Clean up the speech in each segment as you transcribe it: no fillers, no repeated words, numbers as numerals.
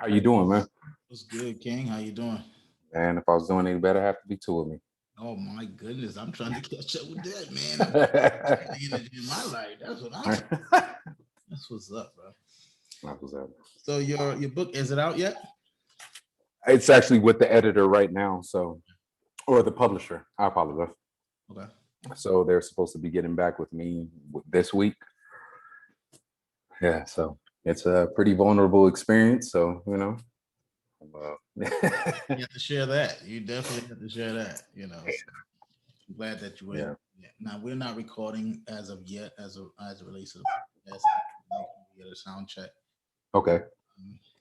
How you doing, man? What's good, King? How you doing? And if I was doing any better, have to be two of me. Oh my goodness, I'm trying to catch up with that, man. I'm trying to in my life. That's what's up, bro. That was it. So your book, is it out yet? It's actually with the editor right now, so or the publisher. I apologize. Okay. So they're supposed to be getting back with me this week. Yeah, so it's a pretty vulnerable experience. So You have to share that. You definitely have to share that. So I'm glad that you went. yeah. Yeah. Now we're not recording as of yet, as it relates to the podcast. We get a sound check Okay.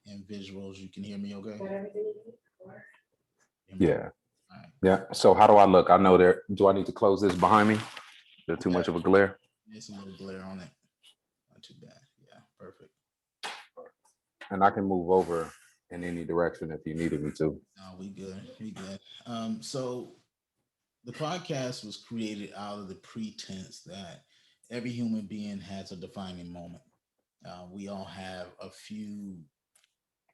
and visuals. You can hear me, okay? Hear me? Yeah. All right. Yeah. So how do I look? I know there. Do I need to close this behind me? Is there too Okay. much of a glare? There's a little glare on it. Not too bad. Yeah, perfect. And I can move over in any direction if you needed me to. No, we good. We good. So the podcast was created out of the pretense that every human being has a defining moment. We all have a few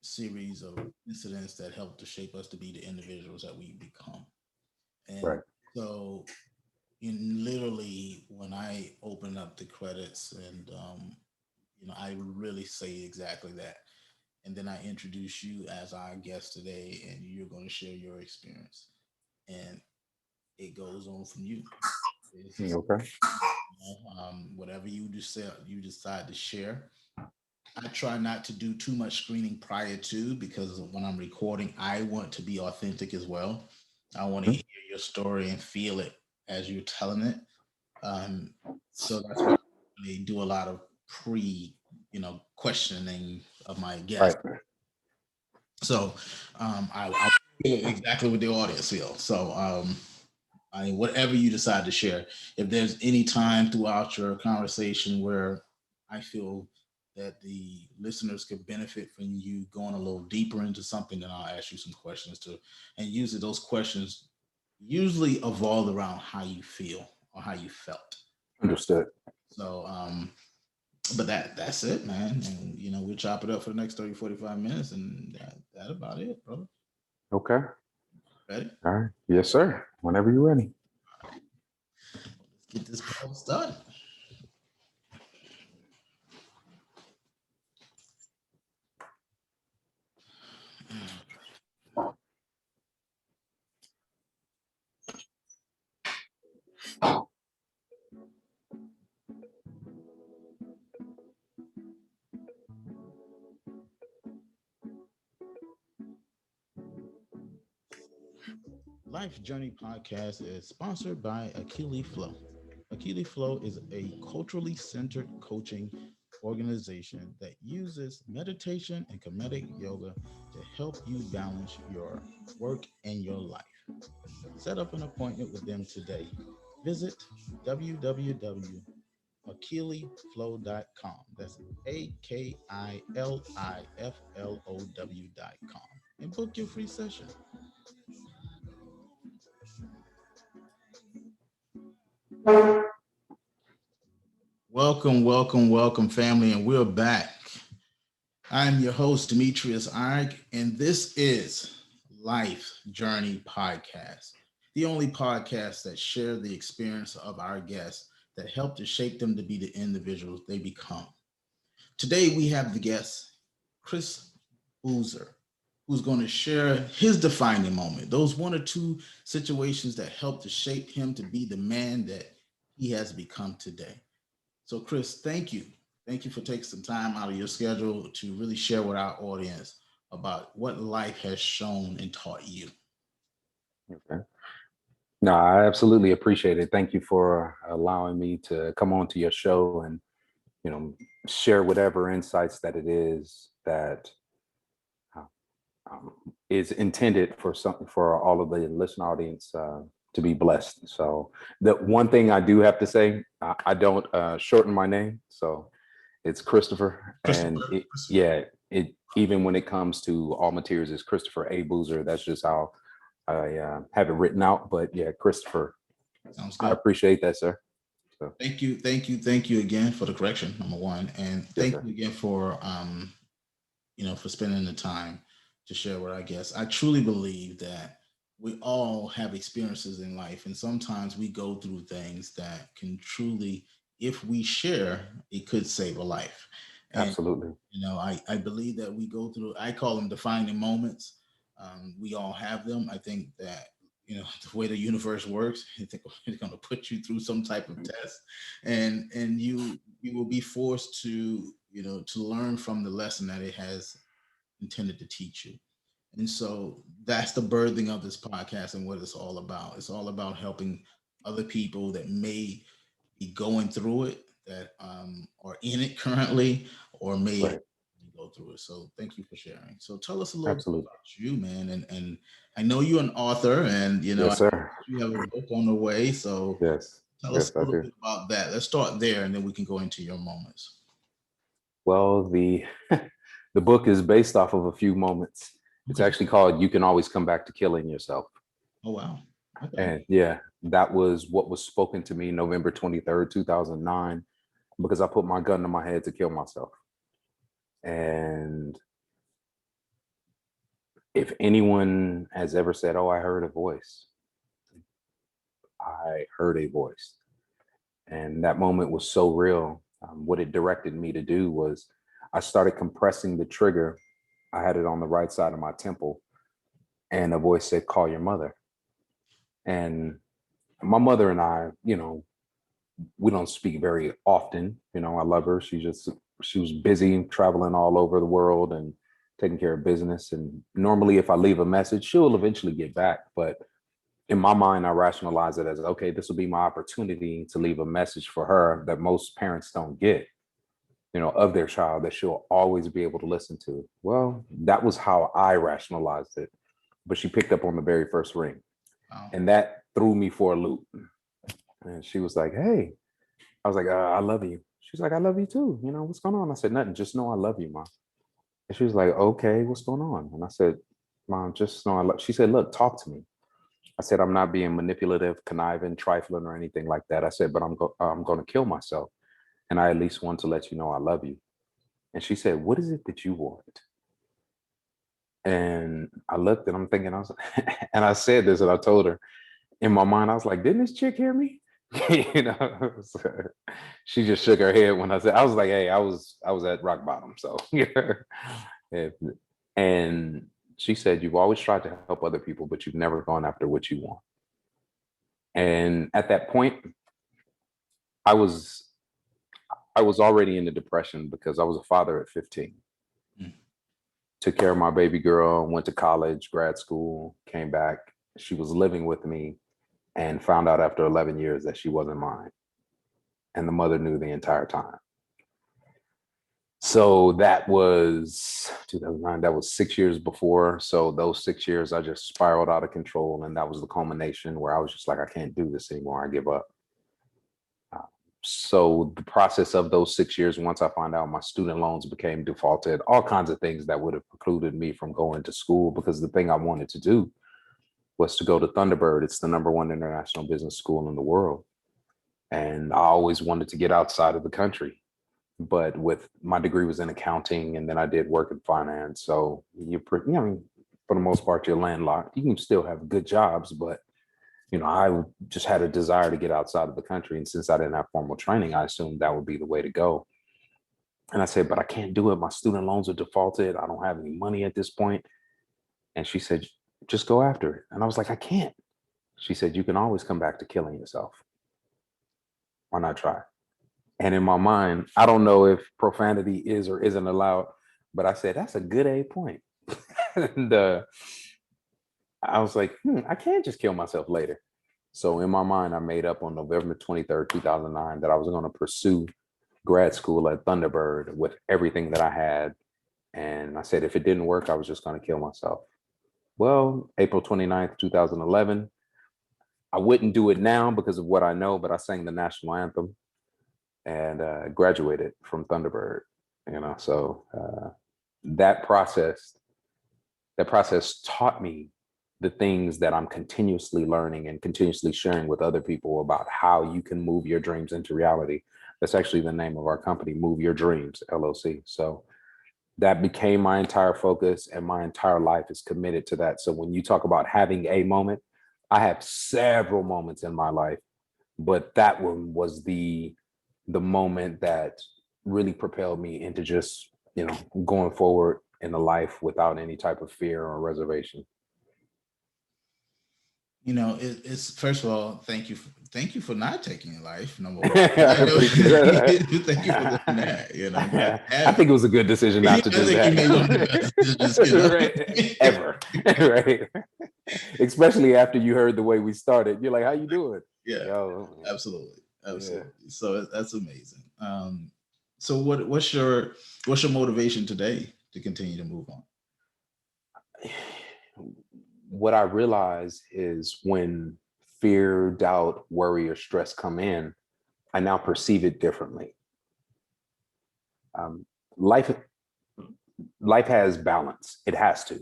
series of incidents that help to shape us to be the individuals that we become. And Right. so, in literally, when I open up the credits, and I really say exactly that. And then I introduce you as our guest today, and you're going to share your experience. And it goes on from you. It's just, Okay. whatever you decide to share. I try not to do too much screening prior to, because when I'm recording, I want to be authentic as well. I want to Mhm. hear your story and feel it as you're telling it. Um, so that's why I really do a lot of questioning of my Right. guests. So I'll feel exactly what the audience feels. So whatever you decide to share, if there's any time throughout your conversation where I feel that the listeners could benefit from you going a little deeper into something, then I'll ask you some questions too. And usually those questions usually evolve around how you feel or how you felt. Understood. So, but that's it, man. And we'll chop it up for the next 30, 45 minutes, and that about it, brother. Okay. Ready? All right. Yes, sir. Whenever you're ready. Get this party started. Life Journey Podcast is sponsored by Akili Flow. Akili Flow is a culturally centered coaching organization that uses meditation and comedic yoga to help you balance your work and your life. Set up an appointment with them today. Visit www.akiliflow.com. That's AKILIFLOW.com and book your free session. Welcome, welcome, welcome, family, and we're back. I'm your host, Demetrius Arg, and this is Life Journey Podcast, the only podcast that share the experience of our guests that help to shape them to be the individuals they become. Today, we have the guest, Chris Boozer, who's going to share his defining moment, those one or two situations that helped to shape him to be the man that he has become today. So, Chris, thank you. Thank you for taking some time out of your schedule to really share with our audience about what life has shown and taught you. Okay. No, I absolutely appreciate it. Thank you for allowing me to come on to your show and, you know, share whatever insights that it is that uh, um, is intended for for all of the listening audience to be blessed. So the one thing I do have to say, I don't shorten my name, so it's Christopher, and Christopher, it even when it comes to all materials, it's Christopher A. Boozer. That's just how I have it written out. But yeah, Christopher, sounds I good. appreciate that, sir. So Thank you again for the correction, number one, and yes, thank sir. you again for for spending the time to share with our guests. I truly believe that we all have experiences in life, and sometimes we go through things that can truly, if we share, it could save a life. And Absolutely. I believe that we go through, I call them defining moments. We all have them. I think that, the way the universe works, I think it's going to put you through some type of test, and you will be forced to, to learn from the lesson that it has intended to teach you. And so that's the birthing of this podcast and what it's all about. It's all about helping other people that may be going through it, that are in it currently, or may Right. go through it. So thank you for sharing. So tell us a little bit Absolutely. about you, man. And I know you're an author, and I Yes, sir. you have a book on the way. So Yes. tell us Yes, a I little do. bit about that. Let's start there, and then we can go into your moments. Well, the the book is based off of a few moments. It's Okay. actually called "You Can Always Come Back to Killing Yourself." Oh wow. Okay. And yeah, that was what was spoken to me November 23rd, 2009, because I put my gun to my head to kill myself. And if anyone has ever said, "Oh, I heard a voice," I heard a voice. And that moment was so real. What it directed me to do was I started compressing the trigger. I had it on the right side of my temple, and a voice said, "Call your mother." And my mother and I, we don't speak very often. I love her. She was busy traveling all over the world and taking care of business. And normally, if I leave a message, she'll eventually get back. But in my mind, I rationalize it as, okay, this will be my opportunity to leave a message for her that most parents don't get, of their child, that she'll always be able to listen to. Well, that was how I rationalized it. But she picked up on the very first ring, Wow. and that threw me for a loop. And she was like, "Hey," I was like, "I love you." She's like, "I love you too. What's going on?" I said, "Nothing. Just know I love you, Mom." And she was like, "Okay, what's going on?" And I said, "Mom, just know I love." She said, "Look, talk to me." I said, "I'm not being manipulative, conniving, trifling, or anything like that." I said, "But I'm going to kill myself, and I at least want to let you know I love you." And she said, "What is it that you want?" And I looked, and I'm thinking, I was, and I said this, and I told her in my mind, I was like, "Didn't this chick hear me?" So she just shook her head when I said, I was like, "Hey, I was at rock bottom." So yeah. If- and she said, "You've always tried to help other people, but you've never gone after what you want." And at that point, I was I was already in a depression because I was a father at 15. Mm. Took care of my baby girl, went to college, grad school, came back. She was living with me and found out after 11 years that she wasn't mine. And the mother knew the entire time. So that was 2009. That was 6 years before. So those 6 years, I just spiraled out of control. And that was the culmination where I was just like, I can't do this anymore. I give up. Uh, So the process of those 6 years, once I found out my student loans became defaulted, all kinds of things that would have precluded me from going to school, because the thing I wanted to do was to go to Thunderbird. It's the number one international business school in the world. And I always wanted to get outside of the country. But with my degree was in accounting, and then I did work in finance. So for the most part, you're landlocked. You can still have good jobs, but I just had a desire to get outside of the country. And since I didn't have formal training, I assumed that would be the way to go. And I said, "But I can't do it. My student loans are defaulted. I don't have any money at this point." And she said, "Just go after it." And I was like, "I can't." She said, "You can always come back to killing yourself. Why not try?" And in my mind, I don't know if profanity is or isn't allowed, but I said, "That's a good A point." And I was like, I can't just kill myself later. So in my mind, I made up on November 23rd, 2009, that I was going to pursue grad school at Thunderbird with everything that I had. And I said, if it didn't work, I was just going to kill myself. Well, April 29th, 2011, I wouldn't do it now because of what I know, but I sang the national anthem and graduated from Thunderbird. So that process, that process taught me the things that I'm continuously learning and continuously sharing with other people about how you can move your dreams into reality. That's actually the name of our company, Move Your Dreams LLC. So that became my entire focus, and my entire life is committed to that. So when you talk about having a moment, I have several moments in my life, but that one was the moment that really propelled me into just, going forward in the life without any type of fear or reservation. It's first of all, thank you for not taking your life. Number one, I appreciate thank you for doing that. Not I think having. it was a good decision Yeah, not to I do think you made one of the that. best decisions. Right. Ever. Right. Especially after you heard the way we started. You're like, how you doing? Yeah, Yo, absolutely, yeah. absolutely. So that's amazing. So what's your motivation today to continue to move on? What I realize is when fear, doubt, worry, or stress come in, I now perceive it differently. Um, life life has balance. It has to.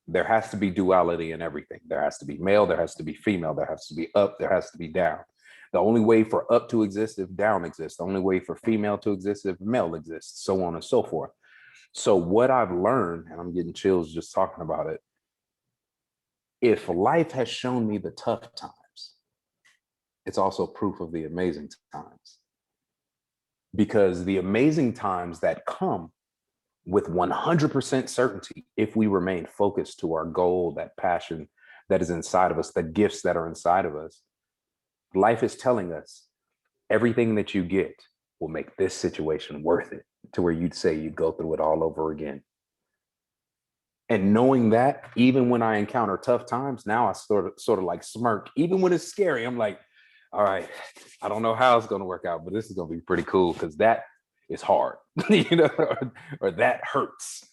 There has to be duality in everything. There has to be male, there has to be female, there has to be up, there has to be down. The only way for up to exist if down exists. The only way for female to exist if male exists, so on and so forth. So what I've learned, and I'm getting chills just talking about it, if life has shown me the tough times, it's also proof of the amazing times. Because the amazing times that come with 100% certainty, if we remain focused to our goal, that passion that is inside of us, the gifts that are inside of us, life is telling us everything that you get will make this situation worth it, to where you'd say you'd go through it all over again. And knowing that, even when I encounter tough times, now I sort of like smirk. Even when it's scary, I'm like, all right, I don't know how it's going to work out, but this is going to be pretty cool, because that is hard, or that hurts.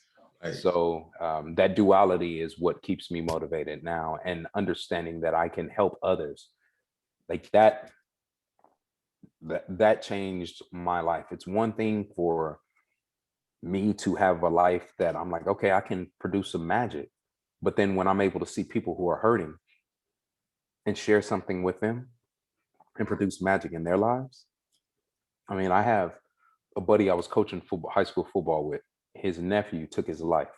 Right. So that duality is what keeps me motivated now, and understanding that I can help others like that changed my life. It's one thing for me to have a life that I'm like, okay, I can produce some magic. But then when I'm able to see people who are hurting and share something with them and produce magic in their lives. I mean, I have a buddy I was coaching football, high school football with. His nephew took his life.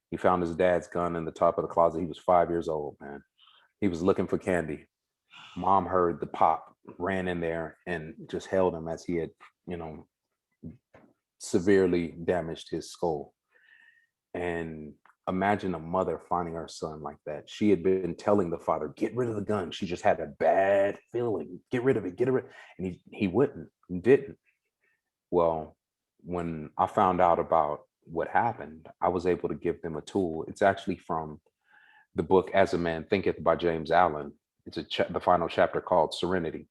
He found his dad's gun in the top of the closet. He was 5 years old, man. He was looking for candy. Mom heard the pop, ran in there and just held him as he had, you know, severely damaged his skull. And imagine a mother finding her son like that. She had been telling the father, get rid of the gun. She just had a bad feeling. Get rid of it, get rid. And he wouldn't, didn't. Well, when I found out about what happened, I was able to give them a tool. It's actually from the book As a Man Thinketh by James Allen. It's the final chapter called Serenity.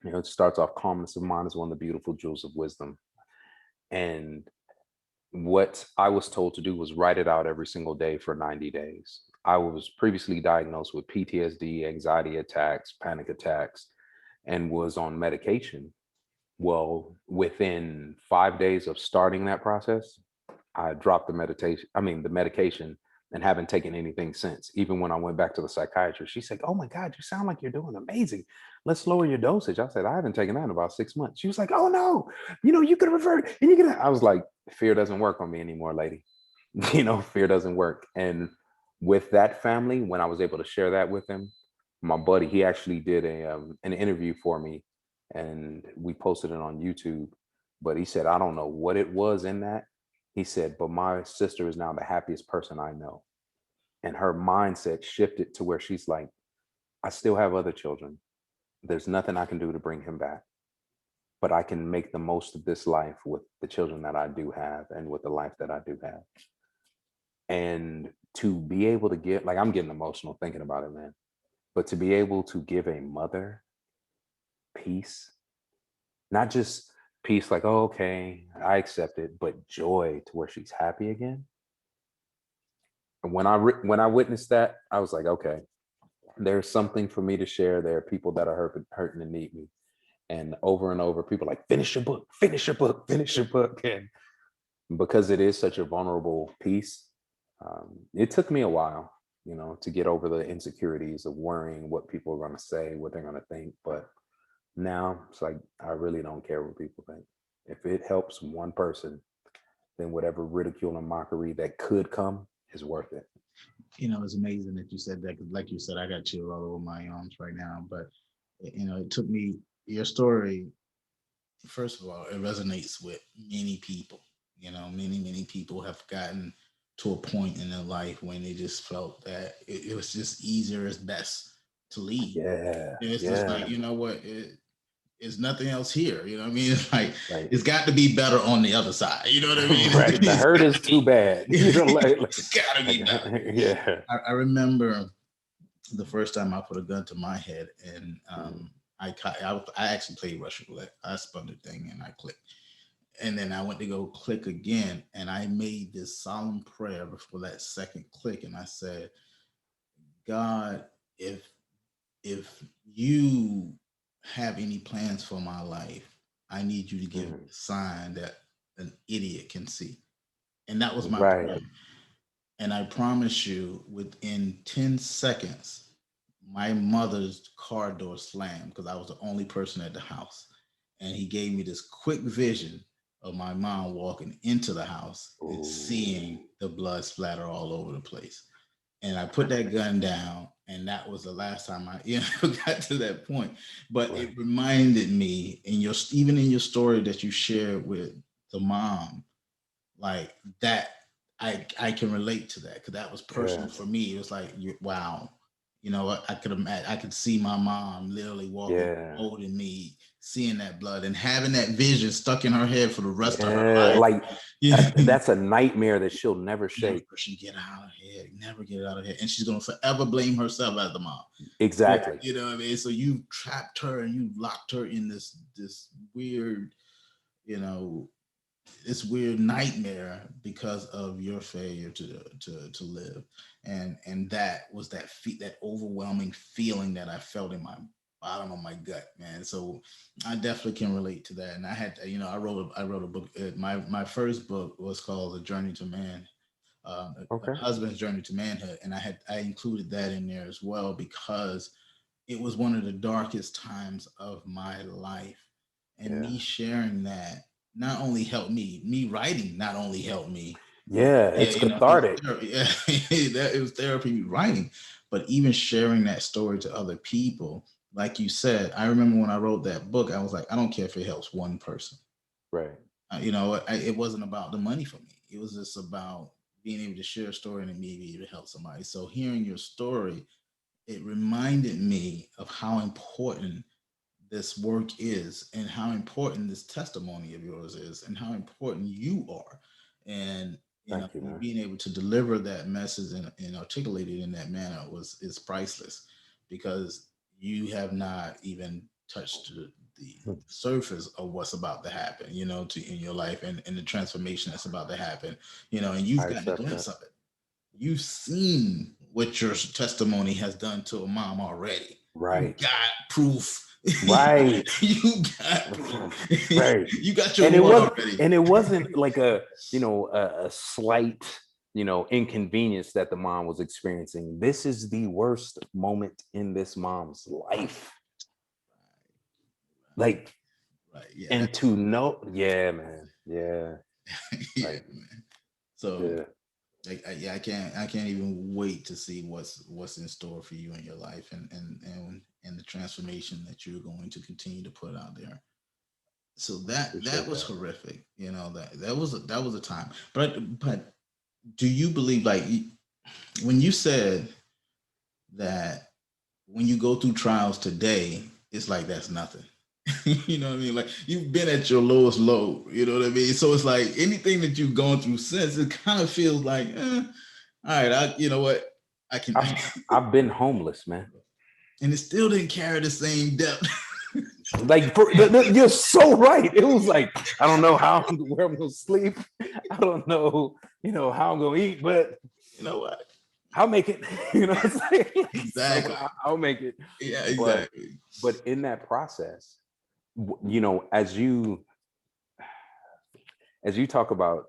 It starts off, calmness of mind is one of the beautiful jewels of wisdom. And what I was told to do was write it out every single day for 90 days. I was previously diagnosed with PTSD, anxiety attacks, panic attacks, and was on medication. Well, within 5 days of starting that process, I dropped the medication, and haven't taken anything since. Even when I went back to the psychiatrist, she said, oh my God, you sound like you're doing amazing. Let's lower your dosage. I said, I haven't taken that in about 6 months. She was like, oh no, you could revert and you could. I was like, fear doesn't work on me anymore, lady. Fear doesn't work. And with that family, when I was able to share that with them, my buddy, he actually did an interview for me, and we posted it on YouTube. But he said, I don't know what it was in that. He said, but my sister is now the happiest person I know. And her mindset shifted to where she's like, I still have other children. There's nothing I can do to bring him back, but I can make the most of this life with the children that I do have and with the life that I do have. And to be able to get, like, I'm getting emotional thinking about it, man. But to be able to give a mother peace, not just peace, like, oh, okay, I accept it, but joy to where she's happy again. And when I witnessed that, I was like, okay, there's something for me to share. There are people that are hurting and need me. And over, people are like, finish your book, finish your book, finish your book. And because it is such a vulnerable piece, it took me a while, to get over the insecurities of worrying what people are going to say, what they're going to think. But now it's like, I really don't care what people think. If it helps one person, then whatever ridicule and mockery that could come is worth it. It's amazing that you said that. 'Cause like you said, I got chills all over my arms right now. But it took me, your story, first of all, it resonates with many people. Many people have gotten to a point in their life when they just felt that it was just easier as best to leave. Yeah, It's just yeah, like, you know what, it's nothing else here. You know what I mean? It's like, right, it's got to be better on the other side. You know what I mean? right. The hurt is too bad. It's got to be better. Yeah. I remember the first time I put a gun to my head, and Mhm. I actually played Russian roulette. I spun the thing and I clicked, and then I went to go click again, and I made this solemn prayer before that second click, and I said, God, if you have any plans for my life, I need you to give me Mhm. a sign that an idiot can see. And that was my Right. prayer. And I promise you, within 10 seconds, my mother's car door slammed because I was the only person at the house. And he gave me this quick vision of my mom walking into the house and Ooh. seeing the blood splatter all over the place. And I put that gun down, and that was the last time I got to that point. But it Right. reminded me, in your even in your story that you shared with the mom, like that, I can relate to that because that was personal Yeah. for me. It was like, wow, what I could imagine. I could see my mom literally walking, Yeah. holding me, seeing that blood, and having that vision stuck in her head for the rest of her Yeah. life. Like Yeah. that's a nightmare that she'll never Never shake. she get out of here, never get out of here, and she's gonna forever blame herself as the mom. Yeah, Exactly. you know what I mean. So you trapped her and you locked her in this weird, you know, this weird nightmare because of your failure to live, and that was that overwhelming feeling that I felt in my bottom of my gut, man. So I definitely can relate to that. And I had, I wrote a book. My first book was called The Journey to Man, a Okay. husband's journey to manhood, and I included that in there as well because it was one of the darkest times of my life, and Yeah. me sharing that not only helped me writing not only helped me, Yeah. yeah, It's it was cathartic. therapy, yeah, that it was therapy writing, but even sharing that story to other people, like you said, I remember when I wrote that book, I was like, I don't care if it helps one person. Right. It wasn't about the money for me. It was just about being able to share a story and maybe able to help somebody. So hearing your story, it reminded me of how important this work is and how important this testimony of yours is and how important you are. And Thank you, man. being able to deliver that message and articulate it in that manner is priceless because you have not even touched the Hmm. surface of what's about to happen, in your life and the transformation that's about to happen, and you've I gotten a accept that. glimpse of it. You've seen what your testimony has done to a mom already. You Right. got proof. Right. You got proof. Right. You got your And it award was already. and it wasn't like a slight, inconvenience that the mom was experiencing. This is the worst moment in this mom's life. Like, Right. Yeah. and to know, yeah, man. Yeah. Yeah, Like, man. So yeah. I can't even wait to see what's in store for you in your life and the transformation that you're going to continue to put out there. So that Appreciate was that. horrific. That was a time. But do you believe, like, when you said that when you go through trials today, it's like that's nothing. You know what I mean? Like, you've been at your lowest low. You know what I mean? So it's like anything that you've gone through since, it kind of feels like, all right, you know what? I I've can, I've been homeless, man. and it still didn't carry the same depth. Like, you're so right. It was like, I don't know where I'm gonna sleep. I don't know, how I'm gonna eat, but You know what? I'll make it. You know what I'm saying? So Exactly. I'll make it. Yeah, But exactly. but in that process, as you talk about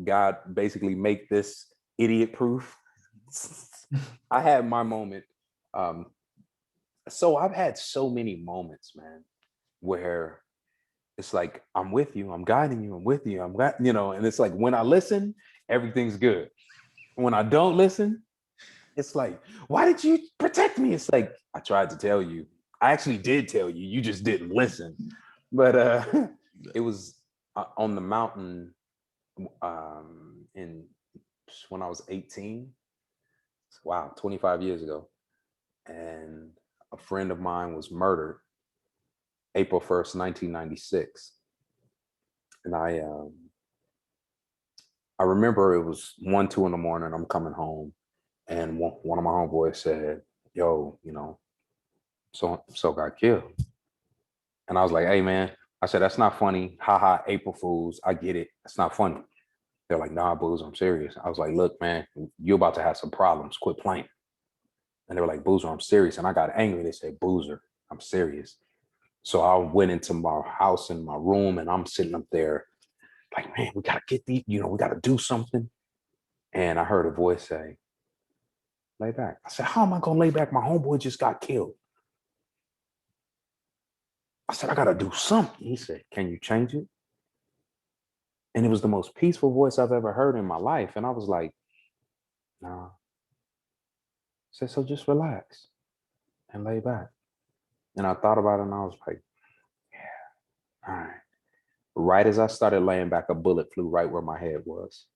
God basically make this idiot proof. I had my moment. Um, so I've had so many moments, man, where it's like, I'm with you, I'm guiding you, I'm with you, you know, and it's like when I listen, everything's good. When I don't listen, it's like, why did you protect me? It's like, I tried to tell you. I actually did tell you, you just didn't listen. But it was on the mountain in when I was 18. Wow, 25 years ago. And a friend of mine was murdered April 1st, 1996. And I remember it was 1, 2 in the morning. I'm coming home, and one of my homeboys said, "Yo, you know, so got killed." And I was like, "Hey, man," I said, "That's not funny. Ha ha, April Fools. I get it. It's not funny." They're like, "Nah, Booze, I'm serious." I was like, "Look, man, you're about to have some problems. Quit playing." And they were like, "Boozer, I'm serious." And I got angry. They said, "Boozer, I'm serious." So I went into my house in my room, and I'm sitting up there like, "Man, we gotta get these, you know, we gotta do something." And I heard a voice say, "Lay back." I said, "How am I gonna lay back? My homeboy just got killed." I said, "I gotta do something." He said, "Can you change it?" And it was the most peaceful voice I've ever heard in my life. And I was like, "Nah." I said, "So just relax and lay back." And I thought about it, and I was like, "Yeah, all right." Right as I started laying back, a bullet flew right where my head was.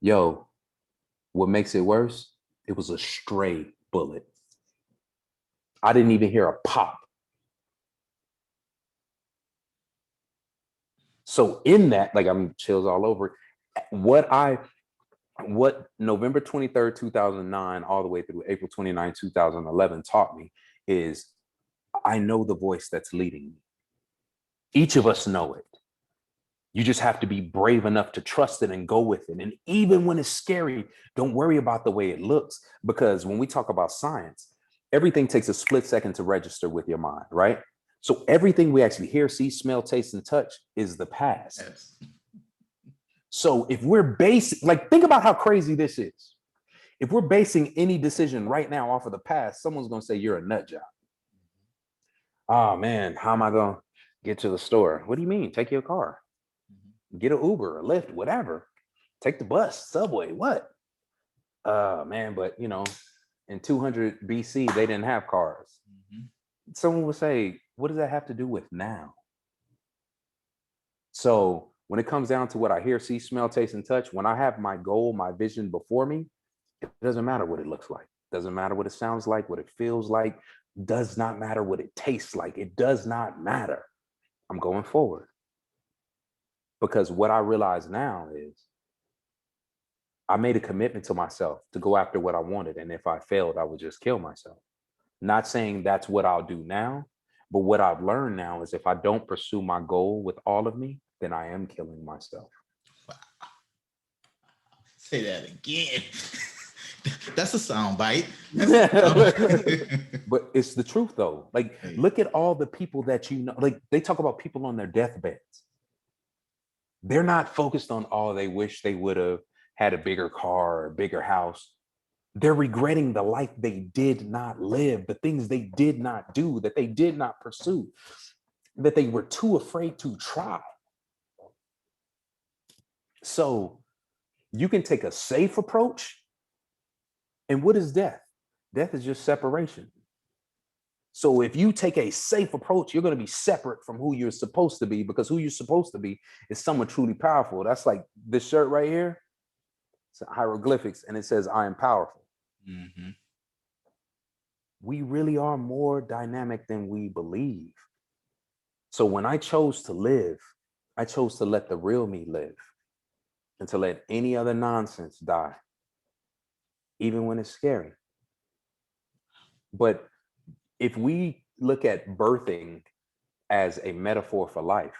Yo, what makes it worse? It was a stray bullet. I didn't even hear a pop. So in that, like, I'm chills all over. What I what November 23rd, 2009, all the way through April 29th, 2011 taught me is I know the voice that's leading me. Each of us know it. You just have to be brave enough to trust it and go with it. And even when it's scary, don't worry about the way it looks. Because when we talk about science, everything takes a split second to register with your mind, right? So everything we actually hear, see, smell, taste, and touch is the past. Yes. So if we're basing, like, think about how crazy this is. If we're basing any decision right now off of the past, someone's going to say you're a nut job. Oh man, how am I going to get to the store? What do you mean? Take your car, get an Uber, a Lyft, whatever. Take the bus, subway, what? Man, but you know, in 200 BC, they didn't have cars. Mm-hmm. Someone would say, what does that have to do with now? So when it comes down to what I hear, see, smell, taste, and touch, when I have my goal, my vision before me, it doesn't matter what it looks like. Doesn't matter what it sounds like, what it feels like. Does not matter what it tastes like. It does not matter. I'm going forward. Because what I realize now is I made a commitment to myself to go after what I wanted. And if I failed, I would just kill myself. Not saying that's what I'll do now, but what I've learned now is if I don't pursue my goal with all of me, then I am killing myself. Wow. Say that again. That's a sound bite. But it's the truth though. Like, look at all the people that you know. Like, they talk about people on their deathbeds. They're not focused on, oh, they wish they would have had a bigger car or a bigger house. They're regretting the life they did not live, the things they did not do, that they did not pursue, that they were too afraid to try. So you can take a safe approach. And what is death? Death is just separation. So if you take a safe approach, you're going to be separate from who you're supposed to be, because who you're supposed to be is someone truly powerful. That's like this shirt right here. It's hieroglyphics, and it says, I am powerful. Mm-hmm. We really are more dynamic than we believe. So when I chose to live, I chose to let the real me live and to let any other nonsense die, even when it's scary. But if we look at birthing as a metaphor for life,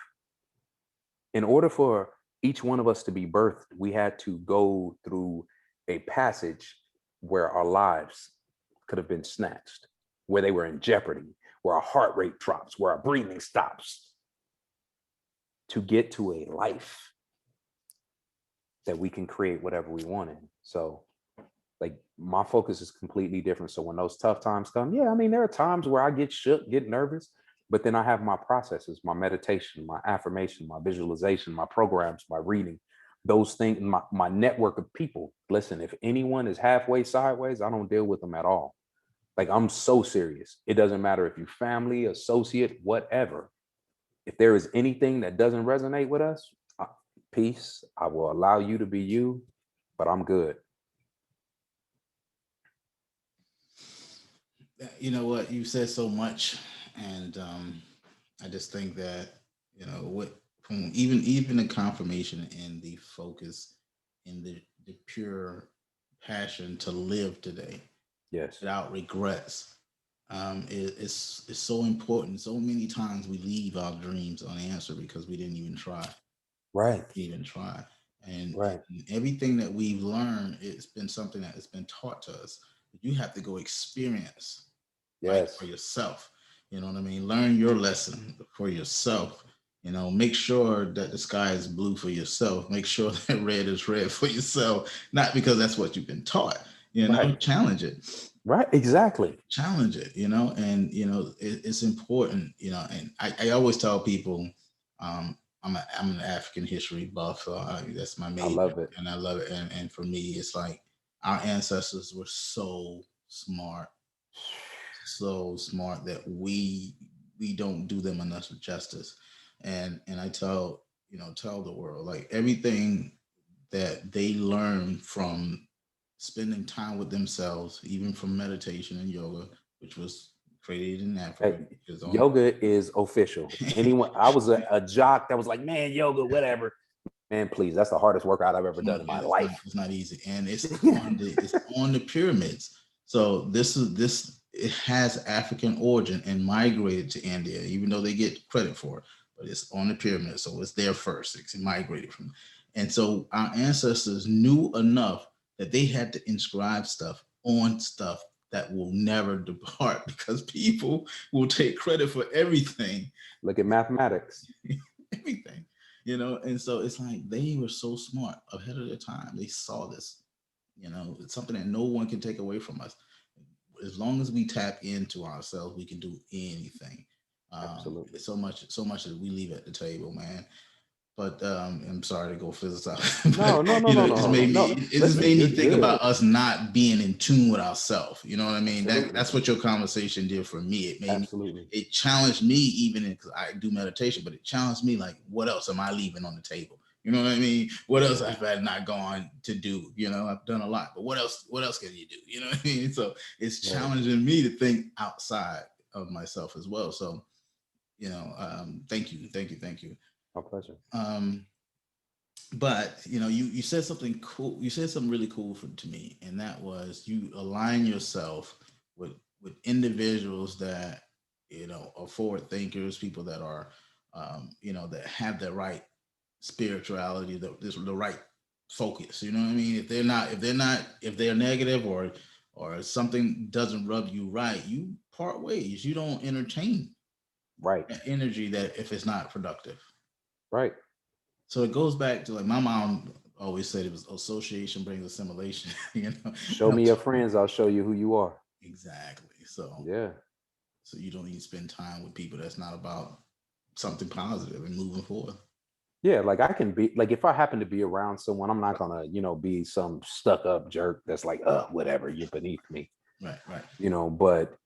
in order for each one of us to be birthed, we had to go through a passage where our lives could have been snatched, where they were in jeopardy, where our heart rate drops, where our breathing stops, to get to a life that we can create whatever we want in. So Like my focus is completely different. So when those tough times come, yeah, I mean, there are times where I get shook, get nervous, but then I have my processes, my meditation, my affirmation, my visualization, my programs, my reading, those things, my network of people. Listen, if anyone is halfway sideways, I don't deal with them at all. Like I'm so serious. It doesn't matter if you family, associate, whatever. If there is anything that doesn't resonate with us, peace. I will allow you to be you, but I'm good. You know what? You said so much, and I just think that what from even the confirmation and the focus and the pure passion to live today Yes. without regrets is so important. So many times we leave our dreams unanswered because we didn't even try, Right. even try. Right. And everything that we've learned, it's been something that has been taught to us. You have to go experience life for Yes. yourself. You know what I mean? Learn your lesson for yourself. Make sure that the sky is blue for yourself. Make sure that red is red for yourself. Not because that's what you've been taught. Right. Challenge it. Right. Exactly. Challenge it. And it's important. And I always tell people, I'm an African history buff, so that's my I major, love it. and I love it. And for me, it's like our ancestors were so smart that we don't do them enough justice. And I tell the world, like, everything that they learn from spending time with themselves, even from meditation and yoga, which was created in Africa, Hey, is on. yoga is official. Anyone, I was a jock that was like, man, yoga, whatever. Man, please, that's the hardest workout I've ever done in my life. It's not easy, and it's on the pyramids. So it has African origin and migrated to India, even though they get credit for it. But it's on the pyramid, so it's there first. It's migrated from, and so our ancestors knew enough that they had to inscribe stuff on stuff that will never depart, because people will take credit for everything. Look at mathematics. Everything. And so it's like they were so smart, ahead of their time. They saw this. It's something that no one can take away from us. As long as we tap into ourselves, we can do anything. Absolutely. So much that we leave at the table, man. But I'm sorry to go philosophical, No, no, no, no, it just no, made me no. it just Listen, made me you're think about good. us not being in tune with ourselves. You know what I mean? Absolutely. That's what your conversation did for me. Absolutely. It challenged me, even because I do meditation, but it challenged me, like, what else am I leaving on the table? You know what I mean? What else Yeah. I've had not gone to do? I've done a lot, but what else can you do? You know what I mean? So it's Yeah. challenging me to think outside of myself as well. So, thank you, thank you, thank you. My pleasure. But you said something cool. You said something really cool to me, and that was you align yourself with individuals that are forward thinkers, people that are that have the right spirituality, the right focus. You know what I mean? If they're negative, or something doesn't rub you right, you part ways. You don't entertain Right. that energy, that if it's not productive. Right. So it goes back to, like, my mom always said, it was association brings assimilation. Show me your friends, I'll show you who you are. Exactly. So Yeah. you don't need to spend time with people that's not about something positive and moving forward. Yeah, like I can be like if I happen to be around someone, I'm not gonna, be some stuck up jerk that's like, whatever, you're beneath me, Right. Right. but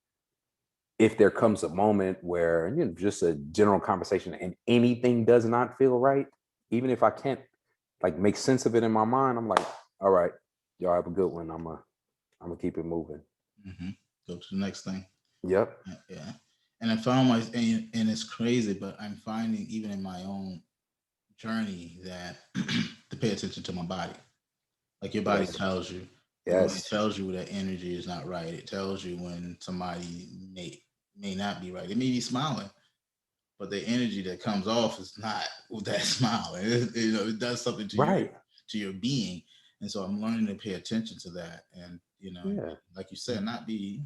if there comes a moment where, just a general conversation and anything does not feel right, even if I can't like make sense of it in my mind, I'm like, all right, y'all have a good one. I'm gonna keep it moving. Hmm. Go to the next thing. Yep. Yeah. And I found and it's crazy, but I'm finding, even in my own journey, that to pay attention to my body. Like, your body Yes. tells you. Your body Yes. tells you that energy is not right. It tells you when somebody may not be right. They may be smiling, but the energy that comes off is not with that smile. It does something Right. to your being. And so I'm learning to pay attention to that, and Yeah. like you said, not be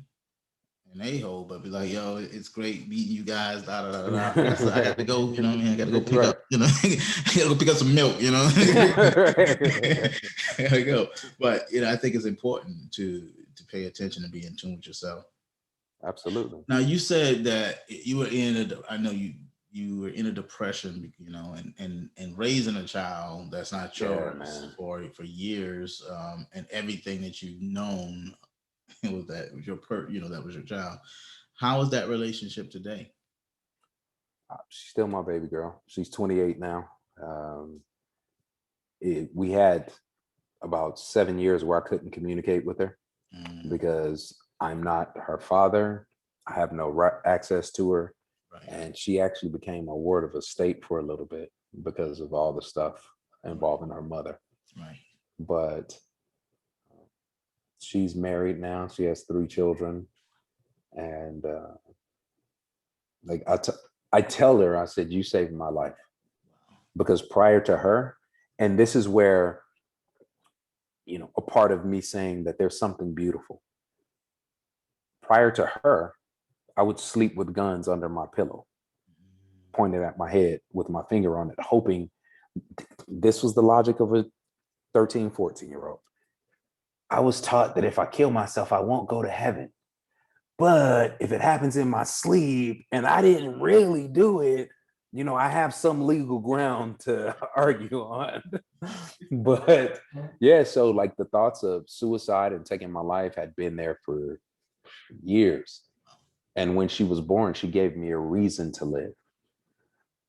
an a-hole, but be like, yo, it's great meeting you guys. Da, da, da, da. I got to go. You know what I mean? I got to go pick Right. up. You know, I got to go pick up some milk. You know, I gotta go. But I think it's important to pay attention and be in tune with yourself. Absolutely. Now, you said that you were in a. I know you were in a depression. And raising a child that's not Yeah, yours man. for years, and everything that you've known was that was your that was your child. How is that relationship today? She's still my baby girl. She's 28 now. We had about 7 years where I couldn't communicate with her Mm, because I'm not her father. I have no access to her. right, And she actually became a ward of a state for a little bit because of all the stuff involving her mother. right. But she's married now. She has 3 children. And like I tell her, I said, you saved my life. Wow. Because prior to her, and this is where, a part of me saying that there's something beautiful. Prior to her, I would sleep with guns under my pillow, pointed at my head with my finger on it, hoping this was the logic of a 13, 14-year-old. I was taught that if I kill myself, I won't go to heaven. But if it happens in my sleep and I didn't really do it, I have some legal ground to argue on. But yeah, so like the thoughts of suicide and taking my life had been there for years. And when she was born, she gave me a reason to live.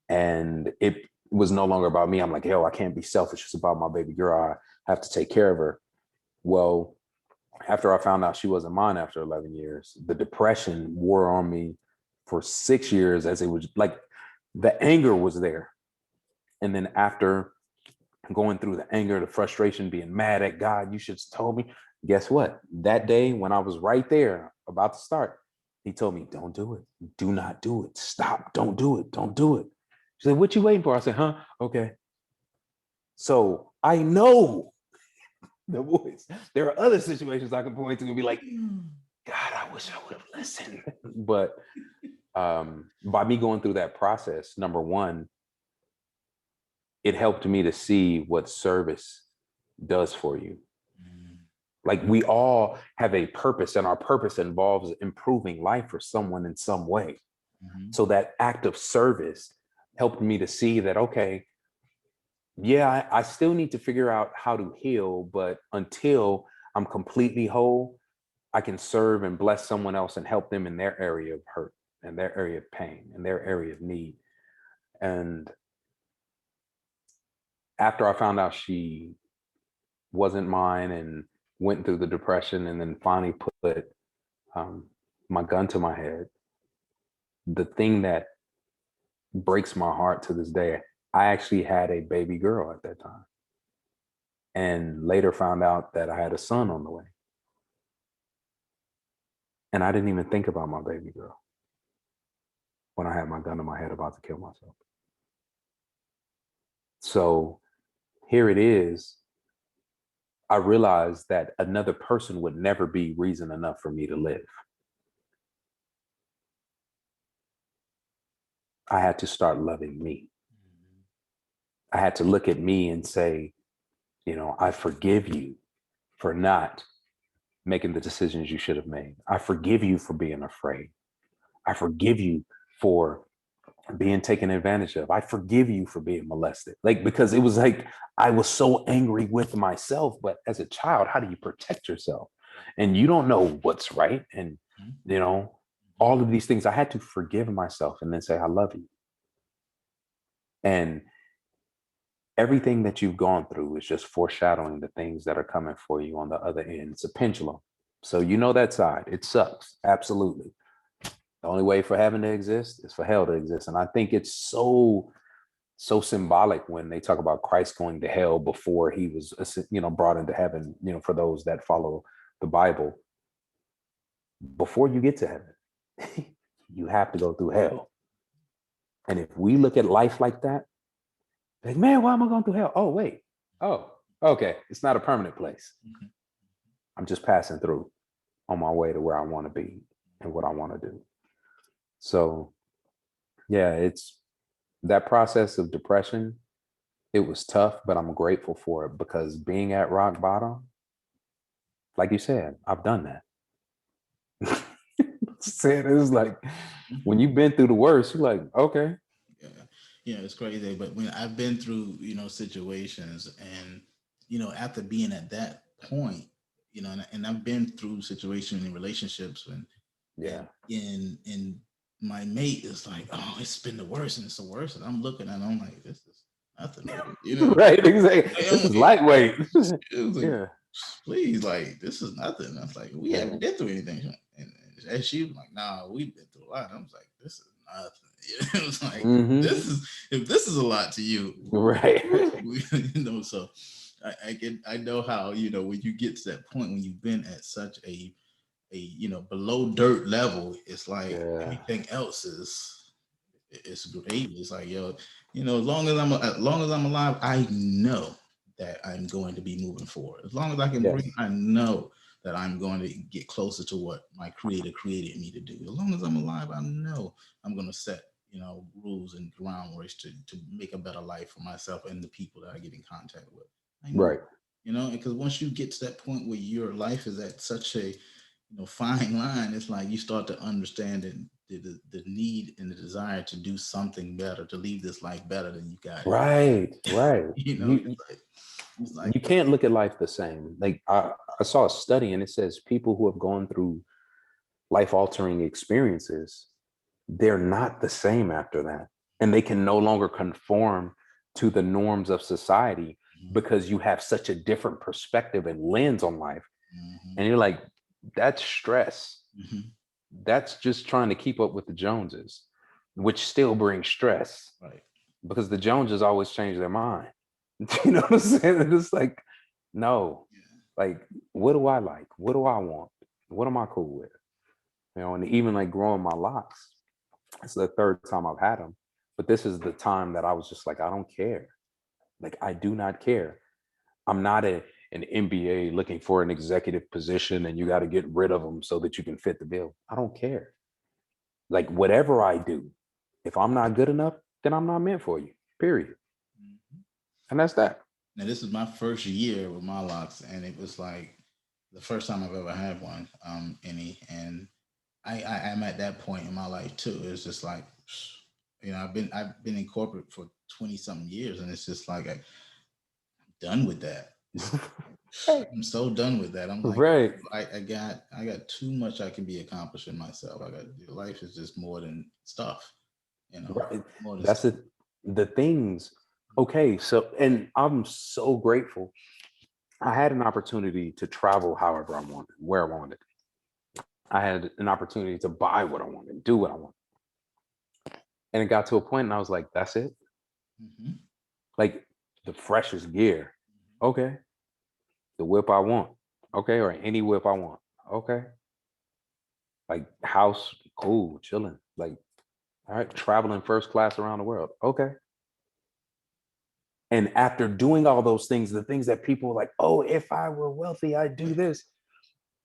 And it was no longer about me. I'm like, yo, I can't be selfish. It's about my baby girl. I have to take care of her. Well, after I found out she wasn't mine after 11 years, the depression wore on me for 6 years, as it was like the anger was there. And then after going through the anger, the frustration, being mad at God, you should have told me. Guess what? That day when I was right there about to start, he told me, don't do it. Do not do it. Stop. Don't do it. Don't do it. She said, what you waiting for? I said, huh? Okay. So I know the voice. There are other situations I can point to and be like, God, I wish I would have listened. But by me going through that process, number one, it helped me to see what service does for you. Like we all have a purpose, and our purpose involves improving life for someone in some way. Mm-hmm. So that act of service helped me to see that, okay, yeah, I still need to figure out how to heal, but until I'm completely whole, I can serve and bless someone else and help them in their area of hurt and their area of pain and their area of need. And after I found out she wasn't mine and went through the depression and then finally put my gun to my head, the thing that breaks my heart to this day, I actually had a baby girl at that time. And later found out that I had a son on the way. And I didn't even think about my baby girl when I had my gun to my head about to kill myself. So here it is. I realized that another person would never be reason enough for me to live. I had to start loving me. I had to look at me and say, I forgive you for not making the decisions you should have made. I forgive you for being afraid. I forgive you for being taken advantage of. I forgive you for being molested. Like, because it was like, I was so angry with myself, but as a child, how do you protect yourself? And you don't know what's right. And, all of these things, I had to forgive myself and then say, I love you. And everything that you've gone through is just foreshadowing the things that are coming for you on the other end. It's a pendulum. So that side, it sucks. Absolutely. The only way for heaven to exist is for hell to exist. And I think it's so symbolic when they talk about Christ going to hell before he was, brought into heaven, for those that follow the Bible. Before you get to heaven, you have to go through hell. And if we look at life like that, like, man, why am I going through hell? Oh, wait. Oh, okay. It's not a permanent place. I'm just passing through on my way to where I want to be. and what I want to do. So yeah, it's that process of depression. It was tough, but I'm grateful for it because being at rock bottom, like you said, I've done that. Said it was like when you've been through the worst, you're like, okay. Yeah, yeah, it's crazy. But when I've been through, situations, and after being at that point, and I've been through situations in relationships, Yeah. and my mate is like, oh, it's been the worst, and it's the worst, and I'm looking and I'm like, this is nothing, Right, exactly. I'm This is like, lightweight. it was like, Yeah. please, like, this is nothing. I was like, we Yeah. haven't been through anything, and she was like, nah, we've been through a lot. I was like, this is nothing. It was like, Hmm. if this is a lot to you, Right. so I know how, when you get to that point when you've been at such a below dirt level, it's like Yeah. everything else it's great. It's like, yo, as long as I'm alive, I know that I'm going to be moving forward. As long as I can Yes. breathe, I know that I'm going to get closer to what my creator created me to do. As long as I'm alive, I know I'm going to set, rules and groundwork to make a better life for myself and the people that I get in contact with. I know, Right. because once you get to that point where your life is at such a fine line, it's like you start to understand the need and the desire to do something better, to leave this life better than you got it. Right. Right. It's like, it's like, You can't look at life the same. Like I saw a study and it says people who have gone through life altering experiences, they're not the same after that. And they can no longer conform to the norms of society because you have such a different perspective and lens on life. mhm, And you're like, that's stress. mhm, That's just trying to keep up with the Joneses, which still brings stress right. because the Joneses always change their mind. You know what I'm saying? It's like, no, Yeah. like, what do I like? What do I want? What am I cool with? And even like growing my locks, it's the third time I've had them, but this is the time that I was just like, I don't care. Like, I do not care. I'm not an MBA looking for an executive position and you got to get rid of them so that you can fit the bill. I don't care. Like, whatever I do, if I'm not good enough, then I'm not meant for you, period. Mhm. And that's that. Now this is my first year with my locks, and it was like the first time I've ever had one, any, and I'm at that point in my life too. It's just like, I've been in corporate for 20 something years, and it's just like I'm done with that. Right. I'm so done with that. I'm like, Right. I got too much I can be accomplishing myself. Life is just more than stuff, Right. more than That's stuff. it. The things. Okay. So, and I'm so grateful. I had an opportunity to travel however I wanted, where I wanted. I had an opportunity to buy what I wanted, do what I wanted. And it got to a point and I was like, that's it. Hmm. Like the freshest gear. Okay. The whip I want. Okay. Or any whip I want. Okay. Like house, cool, chilling. Like, all right, traveling first class around the world. Okay. And after doing all those things, the things that people were like, oh, if I were wealthy, I'd do this.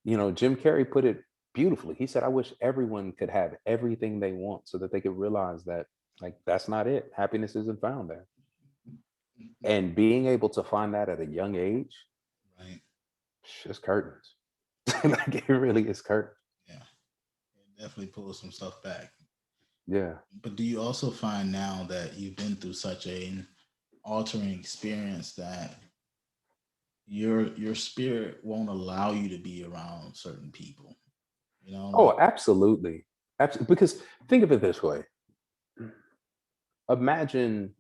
Jim Carrey put it beautifully. He said, I wish everyone could have everything they want so that they could realize that, like, that's not it. Happiness isn't found there. And being able to find that at a young age, Right. it's just curtains. Like, it really is curtains. Yeah. It definitely pulls some stuff back. Yeah. But do you also find now that you've been through such an altering experience that your spirit won't allow you to be around certain people? Like, Oh, absolutely. Absolutely. Because think of it this way. Imagine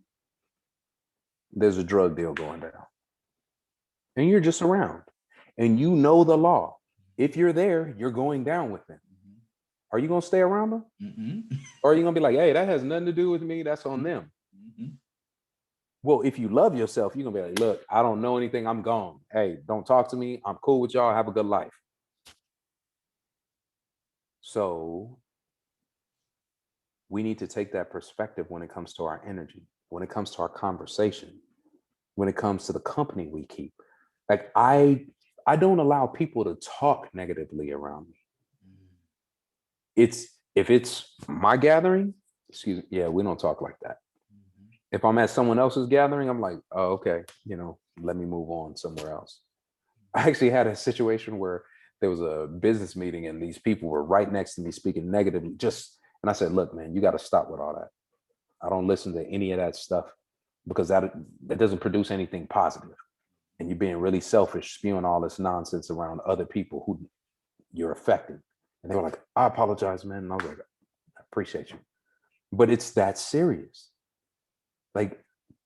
there's a drug deal going down and you're just around and you know the law. If you're there, you're going down with them. Are you going to stay around them? mm-hmm. Or are you going to be like, hey, that has nothing to do with me. That's on them. Mm-hmm. Well, if you love yourself, you're going to be like, look, I don't know anything. I'm gone. Hey, don't talk to me. I'm cool with y'all. Have a good life. So we need to take that perspective when it comes to our energy, when it comes to our conversation, when it comes to the company we keep. Like I don't allow people to talk negatively around me. if it's my gathering, excuse me, yeah, we don't talk like that. If I'm at someone else's gathering, I'm like, oh, okay, let me move on somewhere else. I actually had a situation where there was a business meeting and these people were right next to me speaking negatively. And I said, look, man, you got to stop with all that. I don't listen to any of that stuff because that doesn't produce anything positive. And you're being really selfish, spewing all this nonsense around other people who you're affecting. And they were like, I apologize, man. And I was like, I appreciate you. But it's that serious. Like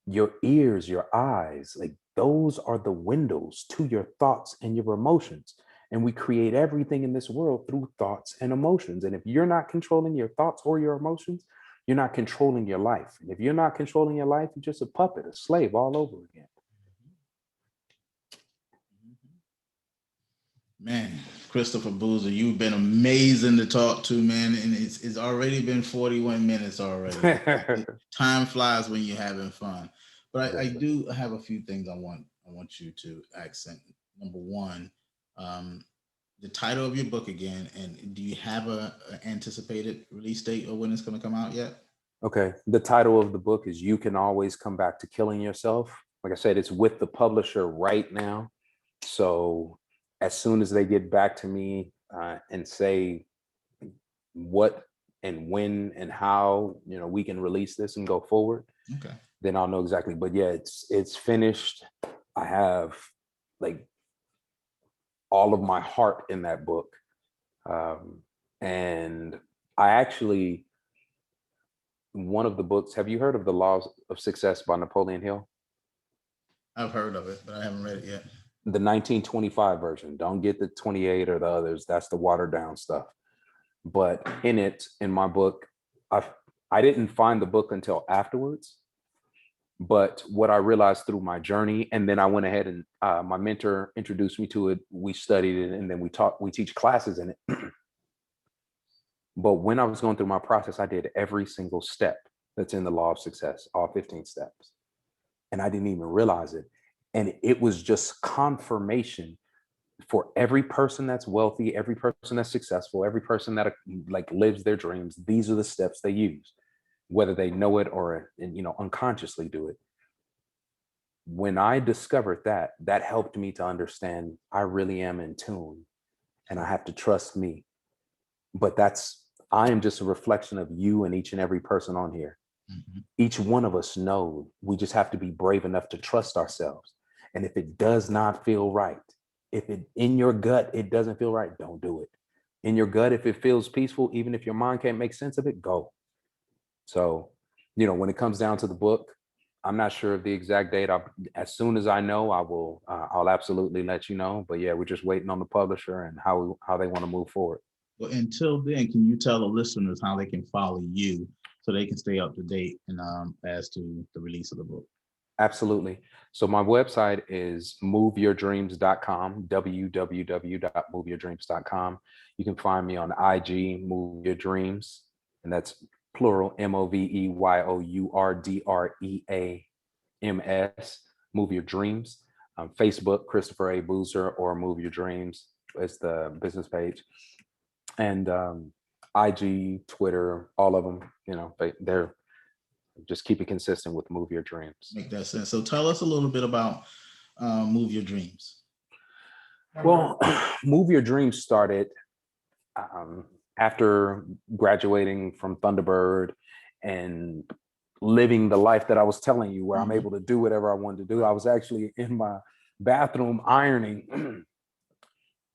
your ears, your eyes, like those are the windows to your thoughts and your emotions. And we create everything in this world through thoughts and emotions. And if you're not controlling your thoughts or your emotions, you're not controlling your life. And if you're not controlling your life, you're just a puppet, a slave all over again. Man, Christopher Boozer, you've been amazing to talk to, man. And it's already been 41 minutes already. Time flies when you're having fun. But I do have a few things I want you to accent. Number one, the title of your book again, and do you have a anticipated release date or when it's going to come out yet? Okay. The title of the book is You Can Always Come Back to Killing Yourself. Like I said, it's with the publisher right now. So as soon as they get back to me and say what and when and how, we can release this and go forward, okay, then I'll know exactly. But yeah, it's finished. I have like all of my heart in that book. And I actually, one of the books, have you heard of The Laws of Success by Napoleon Hill? I've heard of it, but I haven't read it yet. The 1925 version. Don't get the 28 or the others. That's the watered down stuff. But in my book, I didn't find the book until afterwards. But what I realized through my journey, and then I went ahead and my mentor introduced me to it. We studied it, and then we teach classes in it. But when I was going through my process, I did every single step that's in the Law of Success, all 15 steps. And I didn't even realize it. And it was just confirmation for every person that's wealthy, every person that's successful, every person that like lives their dreams. These are the steps they use, whether they know it or unconsciously do it. When I discovered that helped me to understand I really am in tune and I have to trust me. But I am just a reflection of you and each and every person on here. Mm-hmm. Each one of us know we just have to be brave enough to trust ourselves. And if it does not feel right, if it in your gut, it doesn't feel right, don't do it. In your gut, if it feels peaceful, even if your mind can't make sense of it, go. So, when it comes down to the book, I'm not sure of the exact date. As soon as I know, I'll absolutely let you know. But yeah, we're just waiting on the publisher and how they want to move forward. Well, until then, can you tell the listeners how they can follow you so they can stay up to date and as to the release of the book? Absolutely. So my website is moveyourdreams.com, www.moveyourdreams.com. You can find me on IG, Move Your Dreams, and that's plural, MOVEYOURDREAMS, Move Your Dreams. Facebook, Christopher A. Boozer, or Move Your Dreams is the business page. And IG, Twitter, all of them, they're just keep it consistent with Move Your Dreams. Make that sense. So tell us a little bit about Move Your Dreams. Well, Move Your Dreams started after graduating from Thunderbird and living the life that I was telling you, where I'm able to do whatever I wanted to do. I was actually in my bathroom ironing.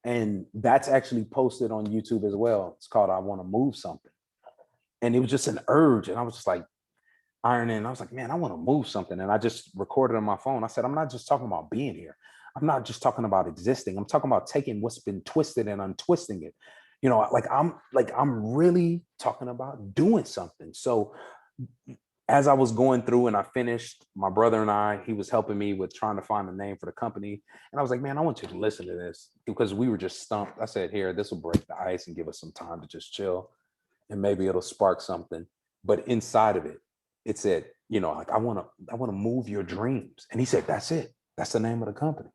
And that's actually posted on YouTube as well. It's called I Want to Move Something. And it was just an urge. And I was just like ironing. And I was like, man, I want to move something. And I just recorded on my phone. I said, I'm not just talking about being here. I'm not just talking about existing. I'm talking about taking what's been twisted and untwisting it. I'm really talking about doing something. So as I was going through and I finished, my brother and he was helping me with trying to find a name for the company. And I was like, man, I want you to listen to this, because we were just stumped. I said, here, this will break the ice and give us some time to just chill and maybe it'll spark something. But inside of it, it said, I want to move your dreams. And he said, that's it. That's the name of the company.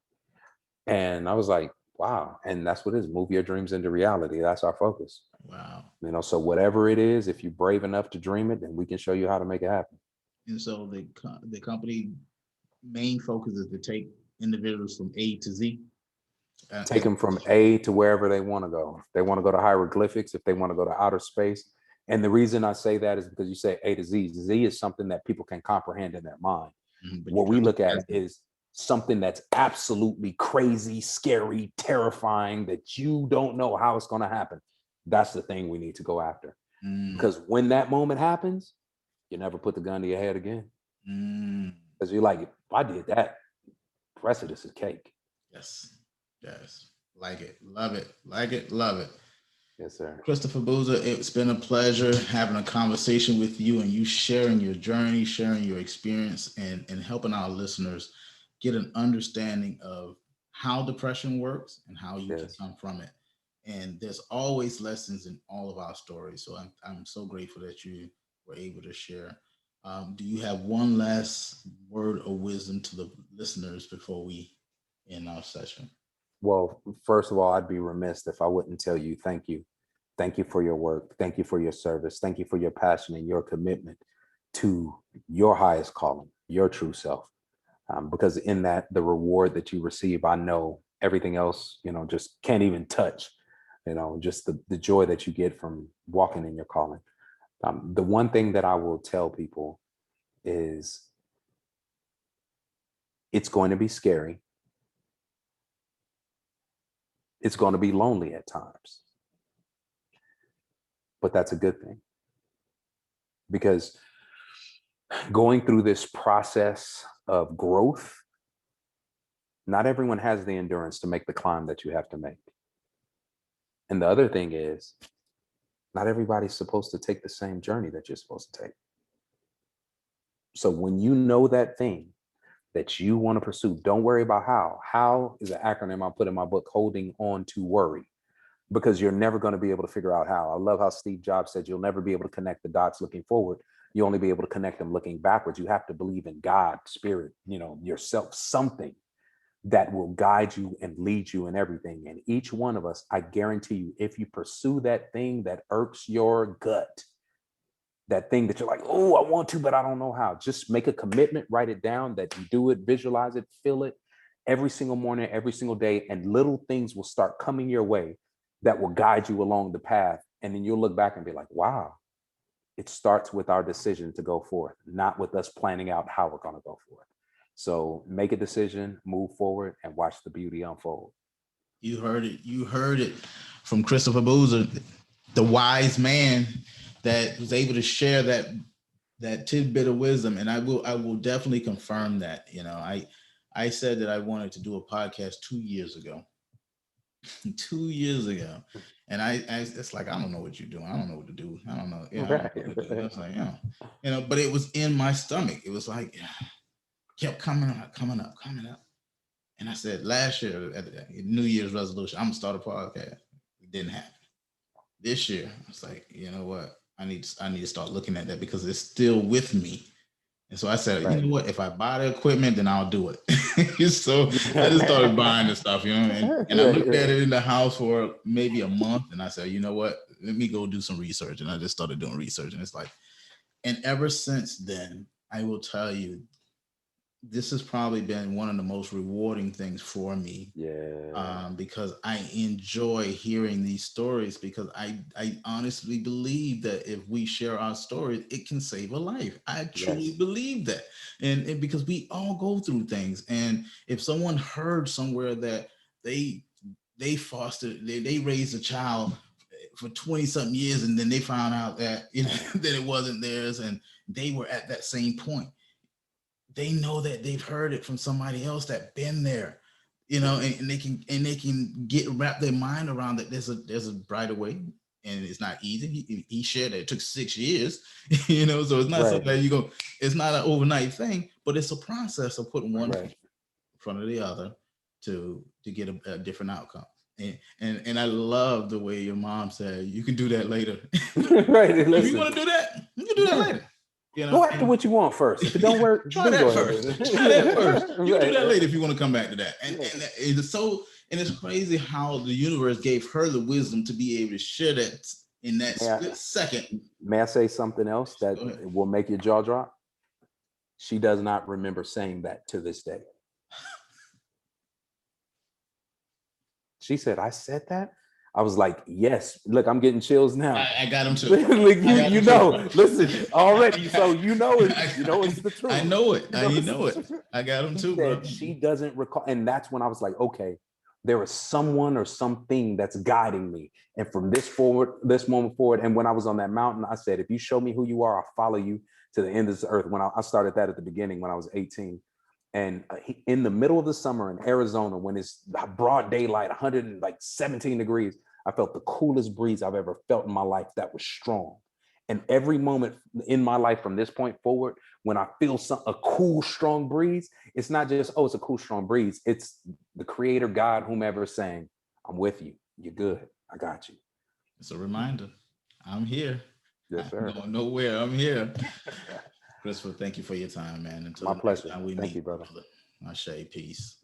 And I was like, Wow. And that's what it is. Move your dreams into reality. That's our focus. Wow. So whatever it is, if you're brave enough to dream it, then we can show you how to make it happen. And so the company main focus is to take individuals from A to Z. Take them from A to wherever they want to go. If they want to go to hieroglyphics, if they want to go to outer space. And the reason I say that is because you say A to Z. Z is something that people can comprehend in their mind. What we look at is something that's absolutely crazy, scary, terrifying, that you don't know how it's going to happen. That's the thing we need to go after. Because when that moment happens, you never put the gun to your head again. Because you're like, if I did that, the rest of this is cake. Yes. Yes. Like it. Love it. Like it. Love it. Yes, sir. Christopher Boozer, it's been a pleasure having a conversation with you and you sharing your journey, sharing your experience, and helping our listeners get an understanding of how depression works and how you can come from it. And there's always lessons in all of our stories. So I'm so grateful that you were able to share. Do you have one last word of wisdom to the listeners before we end our session? Well, first of all, I'd be remiss if I wouldn't tell you thank you. Thank you for your work. Thank you for your service. Thank you for your passion and your commitment to your highest calling, your true self. Because in that, the reward that you receive, I know everything else, just can't even touch, just the joy that you get from walking in your calling. The one thing that I will tell people is it's going to be scary. It's going to be lonely at times, but that's a good thing, because going through this process of growth, not everyone has the endurance to make the climb that you have to make. And the other thing is, not everybody's supposed to take the same journey that you're supposed to take. So when you know that thing that you want to pursue, don't worry about how. How is an acronym I put in my book, Holding On to Worry, because you're never going to be able to figure out how. I love how Steve Jobs said you'll never be able to connect the dots looking forward. You only be able to connect them looking backwards. You have to believe in God, spirit, yourself, something that will guide you and lead you in everything. And each one of us, I guarantee you, if you pursue that thing that irks your gut, that thing that you're like, oh, I want to, but I don't know how. Just make a commitment, write it down, that you do it, visualize it, feel it every single morning, every single day, and little things will start coming your way that will guide you along the path. And then you'll look back and be like, wow, it starts with our decision to go forth, not with us planning out how we're going to go forth. So make a decision, move forward, and watch the beauty unfold. You heard it. You heard it from Christopher Boozer, the wise man that was able to share that tidbit of wisdom. And I will definitely confirm that. I said that I wanted to do a podcast 2 years ago. 2 years ago. And I it's like, I don't know what you're doing. I don't know what to do. I don't know. Right. It's like, but it was in my stomach. It was like, kept coming up. And I said last year at the New Year's resolution, I'm gonna start a podcast. It didn't happen. This year, I was like, you know what? I need to start looking at that because it's still with me. And so I said, right, you know what? If I buy the equipment, then I'll do it. So I just started buying the stuff, and I looked at it in the house for maybe a month, and I said, you know what? Let me go do some research. And I just started doing research, and it's like, and ever since then, I will tell you, this has probably been one of the most rewarding things for me. Because I enjoy hearing these stories, because I honestly believe that if we share our stories, it can save a life. I truly believe that. And because we all go through things. And if someone heard somewhere that they fostered, they raised a child for 20 something years, and then they found out that, that it wasn't theirs, and they were at that same point, they know that they've heard it from somebody else that been there, and they can wrap their mind around that there's a brighter way, and it's not easy. He shared that it took 6 years, so it's not something that it's not an overnight thing, but it's a process of putting one in front of the other to get a different outcome. And I love the way your mom said, you can do that later. Right. If you want to do that, you can do that later. Go after what you want first. If it don't work, try that first. You do that later if you want to come back to that. And it's so And it's crazy how the universe gave her the wisdom to be able to share that in that split second. May I say something else that will make your jaw drop? She does not remember saying that to this day. She said, I said that? I was like, yes. Look, I'm getting chills now. I got them too. Like, you know, listen, already. So it's the truth. I know it. You know it. I got them too, bro. She doesn't recall. And that's when I was like, okay, there is someone or something that's guiding me. And from this moment forward, and when I was on that mountain, I said, if you show me who you are, I'll follow you to the end of this earth. When I started that at the beginning, when I was 18. And in the middle of the summer in Arizona, when it's broad daylight, 117 degrees, I felt the coolest breeze I've ever felt in my life that was strong. And every moment in my life from this point forward, when I feel a cool, strong breeze, it's not just, oh, it's a cool, strong breeze. It's the creator, God, whomever is saying, I'm with you. You're good. I got you. It's a reminder. I'm here. Yes, sir. I'm going nowhere. I'm here. Christopher, thank you for your time, man. Until my pleasure. Thank you, brother. Ashe, peace.